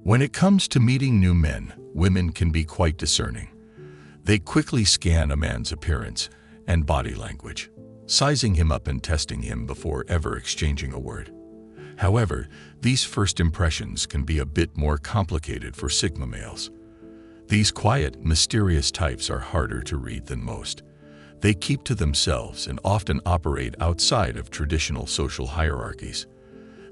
When it comes to meeting new men, women can be quite discerning. They quickly scan a man's appearance and body language, sizing him up and testing him before ever exchanging a word. However, these first impressions can be a bit more complicated for Sigma males. These quiet, mysterious types are harder to read than most. They keep to themselves and often operate outside of traditional social hierarchies.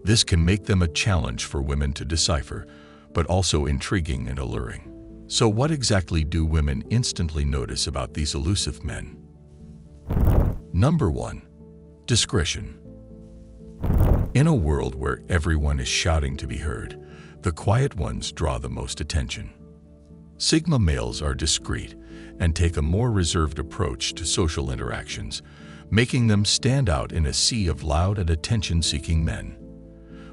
This can make them a challenge for women to decipher, but also intriguing and alluring. So what exactly do women instantly notice about these elusive men? Number 1. Discretion. In a world where everyone is shouting to be heard, the quiet ones draw the most attention. Sigma males are discreet and take a more reserved approach to social interactions, making them stand out in a sea of loud and attention-seeking men.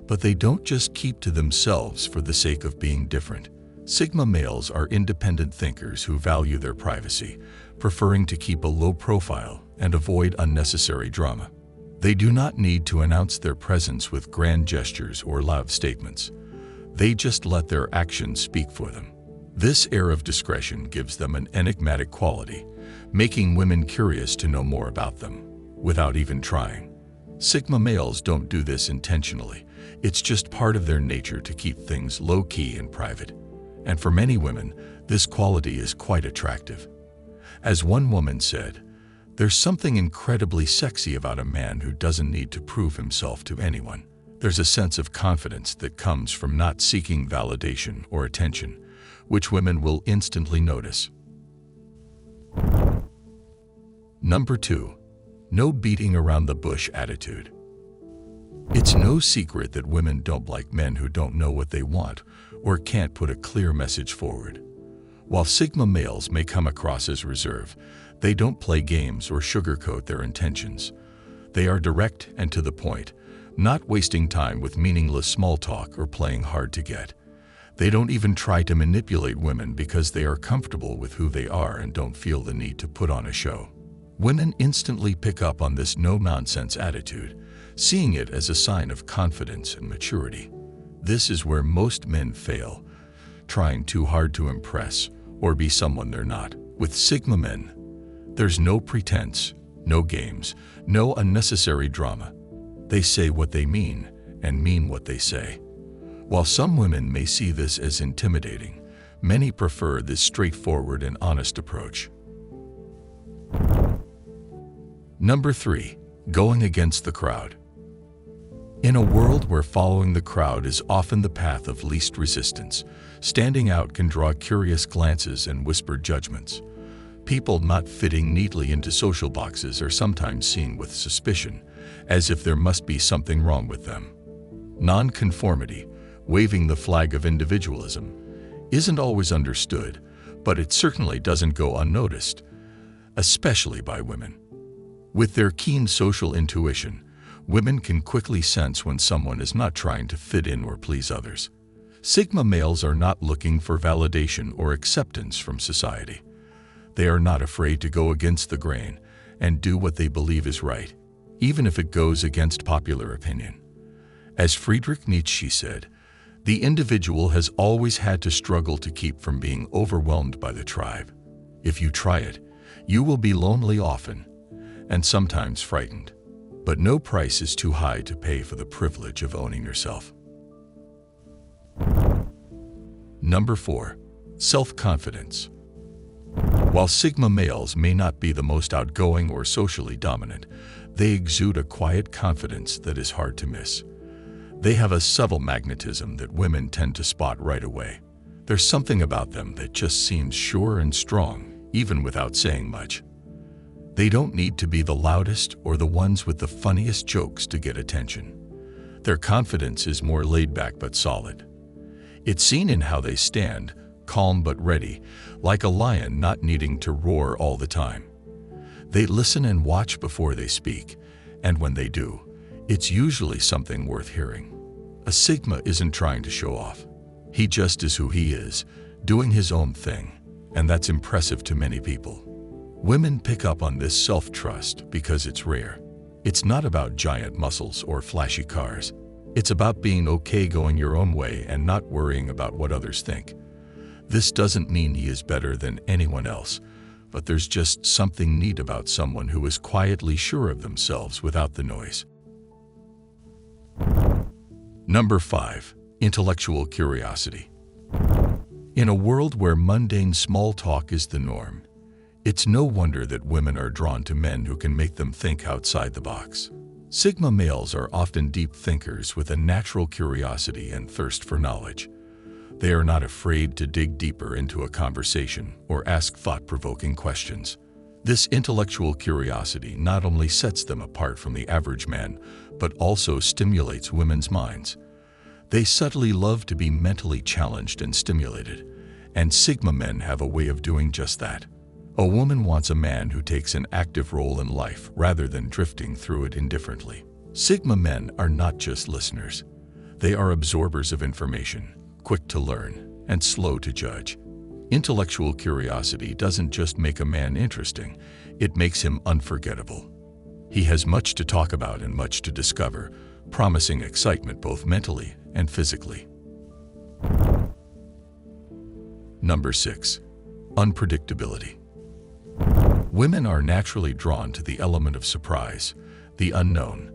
But they don't just keep to themselves for the sake of being different. Sigma males are independent thinkers who value their privacy, preferring to keep a low profile and avoid unnecessary drama. They do not need to announce their presence with grand gestures or loud statements. They just let their actions speak for them. This air of discretion gives them an enigmatic quality, making women curious to know more about them, without even trying. Sigma males don't do this intentionally. It's just part of their nature to keep things low-key and private. And for many women, this quality is quite attractive. As one woman said, "There's something incredibly sexy about a man who doesn't need to prove himself to anyone." There's a sense of confidence that comes from not seeking validation or attention, which women will instantly notice. Number 2. No beating around the bush attitude. It's no secret that women don't like men who don't know what they want or can't put a clear message forward. While Sigma males may come across as reserved, they don't play games or sugarcoat their intentions. They are direct and to the point, not wasting time with meaningless small talk or playing hard to get. They don't even try to manipulate women because they are comfortable with who they are and don't feel the need to put on a show. Women instantly pick up on this no-nonsense attitude, seeing it as a sign of confidence and maturity. This is where most men fail, trying too hard to impress or be someone they're not. With Sigma men, there's no pretense, no games, no unnecessary drama. They say what they mean and mean what they say. While some women may see this as intimidating, many prefer this straightforward and honest approach. Number 3. Going against the crowd. In a world where following the crowd is often the path of least resistance, standing out can draw curious glances and whispered judgments. People not fitting neatly into social boxes are sometimes seen with suspicion, as if there must be something wrong with them. Nonconformity, waving the flag of individualism, isn't always understood, but it certainly doesn't go unnoticed, especially by women. With their keen social intuition, women can quickly sense when someone is not trying to fit in or please others. Sigma males are not looking for validation or acceptance from society. They are not afraid to go against the grain and do what they believe is right, even if it goes against popular opinion. As Friedrich Nietzsche said, the individual has always had to struggle to keep from being overwhelmed by the tribe. If you try it, you will be lonely often, and sometimes frightened. But no price is too high to pay for the privilege of owning yourself. Number 4. Self-confidence. While Sigma males may not be the most outgoing or socially dominant, they exude a quiet confidence that is hard to miss. They have a subtle magnetism that women tend to spot right away. There's something about them that just seems sure and strong, even without saying much. They don't need to be the loudest or the ones with the funniest jokes to get attention. Their confidence is more laid back but solid. It's seen in how they stand, calm but ready, like a lion not needing to roar all the time. They listen and watch before they speak, and when they do, it's usually something worth hearing. A Sigma isn't trying to show off. He just is who he is, doing his own thing, and that's impressive to many people. Women pick up on this self-trust because it's rare. It's not about giant muscles or flashy cars. It's about being okay going your own way and not worrying about what others think. This doesn't mean he is better than anyone else, but there's just something neat about someone who is quietly sure of themselves without the noise. Number 5. Intellectual curiosity. In a world where mundane small talk is the norm, it's no wonder that women are drawn to men who can make them think outside the box. Sigma males are often deep thinkers with a natural curiosity and thirst for knowledge. They are not afraid to dig deeper into a conversation or ask thought-provoking questions. This intellectual curiosity not only sets them apart from the average man, but also stimulates women's minds. They subtly love to be mentally challenged and stimulated, and Sigma men have a way of doing just that. A woman wants a man who takes an active role in life rather than drifting through it indifferently. Sigma men are not just listeners. They are absorbers of information, quick to learn and slow to judge. Intellectual curiosity doesn't just make a man interesting, it makes him unforgettable. He has much to talk about and much to discover, promising excitement both mentally and physically. Number 6. Unpredictability. Women are naturally drawn to the element of surprise, the unknown,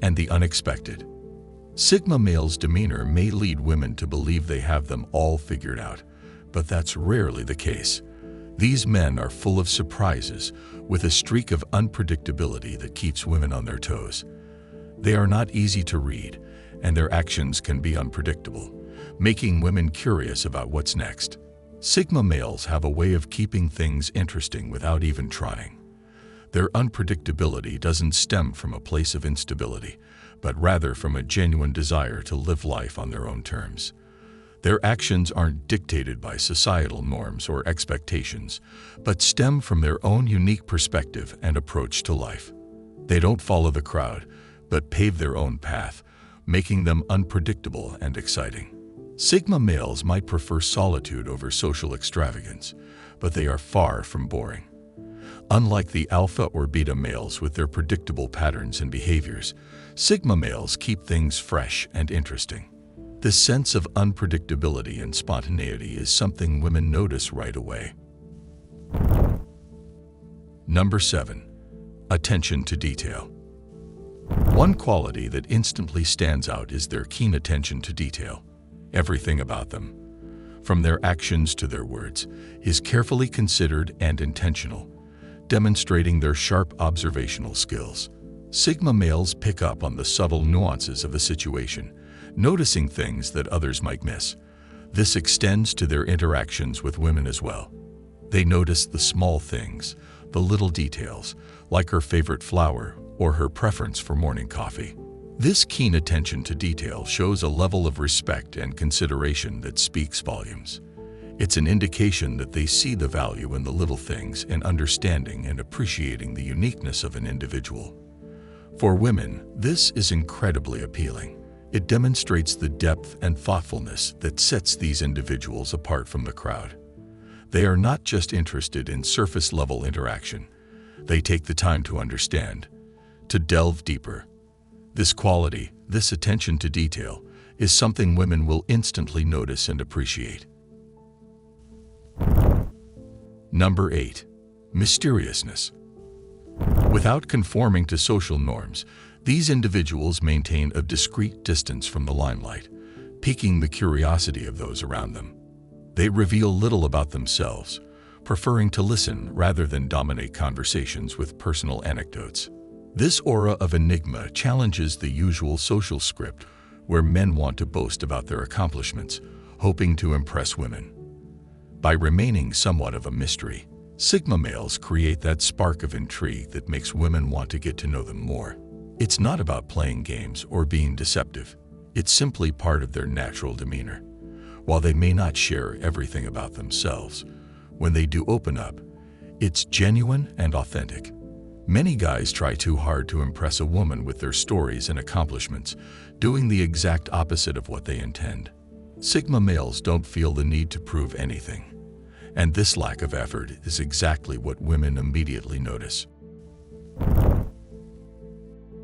and the unexpected. Sigma males' demeanor may lead women to believe they have them all figured out, but that's rarely the case. These men are full of surprises, with a streak of unpredictability that keeps women on their toes. They are not easy to read, and their actions can be unpredictable, making women curious about what's next. Sigma males have a way of keeping things interesting without even trying. Their unpredictability doesn't stem from a place of instability, but rather from a genuine desire to live life on their own terms. Their actions aren't dictated by societal norms or expectations, but stem from their own unique perspective and approach to life. They don't follow the crowd, but pave their own path, making them unpredictable and exciting. Sigma males might prefer solitude over social extravagance, but they are far from boring. Unlike the alpha or beta males with their predictable patterns and behaviors, Sigma males keep things fresh and interesting. This sense of unpredictability and spontaneity is something women notice right away. Number 7. Attention to detail. One quality that instantly stands out is their keen attention to detail. Everything about them, from their actions to their words, is carefully considered and intentional, demonstrating their sharp observational skills. Sigma males pick up on the subtle nuances of a situation, noticing things that others might miss. This extends to their interactions with women as well. They notice the small things, the little details, like her favorite flower or her preference for morning coffee. This keen attention to detail shows a level of respect and consideration that speaks volumes. It's an indication that they see the value in the little things and understanding and appreciating the uniqueness of an individual. For women, this is incredibly appealing. It demonstrates the depth and thoughtfulness that sets these individuals apart from the crowd. They are not just interested in surface-level interaction. They take the time to understand, to delve deeper. This quality, this attention to detail, is something women will instantly notice and appreciate. Number 8. Mysteriousness. Without conforming to social norms, these individuals maintain a discreet distance from the limelight, piquing the curiosity of those around them. They reveal little about themselves, preferring to listen rather than dominate conversations with personal anecdotes. This aura of enigma challenges the usual social script where men want to boast about their accomplishments, hoping to impress women. By remaining somewhat of a mystery, Sigma males create that spark of intrigue that makes women want to get to know them more. It's not about playing games or being deceptive. It's simply part of their natural demeanor. While they may not share everything about themselves, when they do open up, it's genuine and authentic. Many guys try too hard to impress a woman with their stories and accomplishments, doing the exact opposite of what they intend. Sigma males don't feel the need to prove anything, and this lack of effort is exactly what women immediately notice.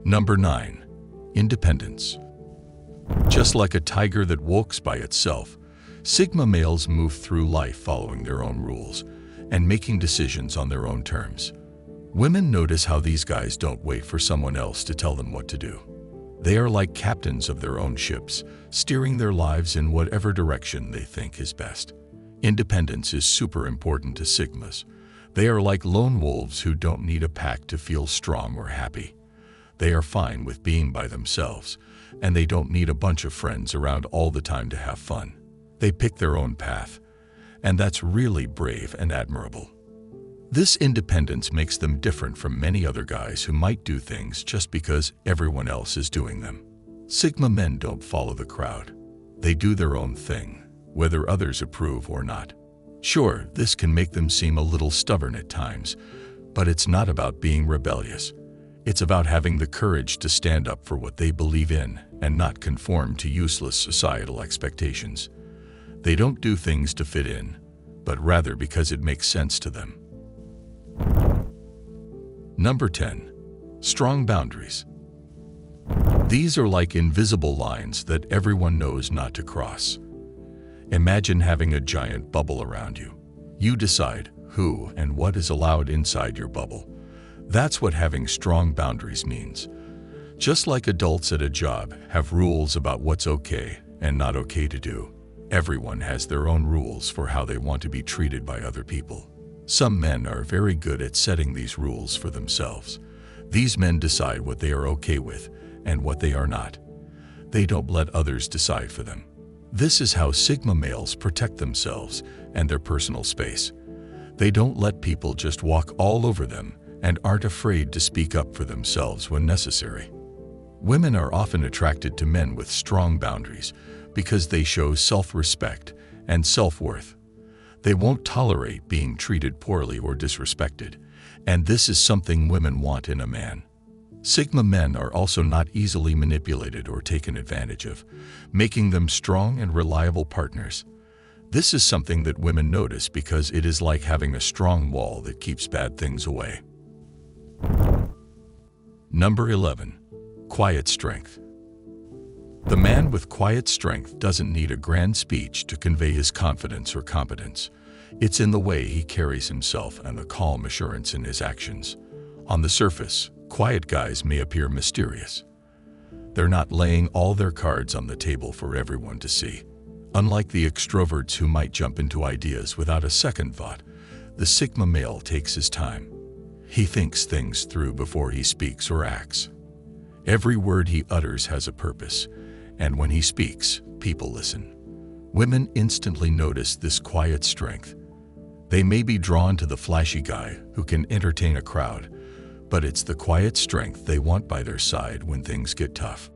Number 9. Independence. Just like a tiger that walks by itself, Sigma males move through life following their own rules and making decisions on their own terms. Women notice how these guys don't wait for someone else to tell them what to do. They are like captains of their own ships, steering their lives in whatever direction they think is best. Independence is super important to Sigmas. They are like lone wolves who don't need a pack to feel strong or happy. They are fine with being by themselves, and they don't need a bunch of friends around all the time to have fun. They pick their own path, and that's really brave and admirable. This independence makes them different from many other guys who might do things just because everyone else is doing them. Sigma men don't follow the crowd. They do their own thing, whether others approve or not. Sure, this can make them seem a little stubborn at times, but it's not about being rebellious. It's about having the courage to stand up for what they believe in and not conform to useless societal expectations. They don't do things to fit in, but rather because it makes sense to them. Number 10. Strong boundaries. These are like invisible lines that everyone knows not to cross. Imagine having a giant bubble around you. You decide who and what is allowed inside your bubble. That's what having strong boundaries means. Just like adults at a job have rules about what's okay and not okay to do, everyone has their own rules for how they want to be treated by other people. Some men are very good at setting these rules for themselves. These men decide what they are okay with and what they are not. They don't let others decide for them. This is how Sigma males protect themselves and their personal space. They don't let people just walk all over them and aren't afraid to speak up for themselves when necessary. Women are often attracted to men with strong boundaries because they show self-respect and self-worth. They won't tolerate being treated poorly or disrespected, and this is something women want in a man. Sigma men are also not easily manipulated or taken advantage of, making them strong and reliable partners. This is something that women notice because it is like having a strong wall that keeps bad things away. Number 11. Quiet strength. The man with quiet strength doesn't need a grand speech to convey his confidence or competence. It's in the way he carries himself and the calm assurance in his actions. On the surface, quiet guys may appear mysterious. They're not laying all their cards on the table for everyone to see. Unlike the extroverts who might jump into ideas without a second thought, the Sigma male takes his time. He thinks things through before he speaks or acts. Every word he utters has a purpose, and when he speaks, people listen. Women instantly notice this quiet strength. They may be drawn to the flashy guy who can entertain a crowd, but it's the quiet strength they want by their side when things get tough.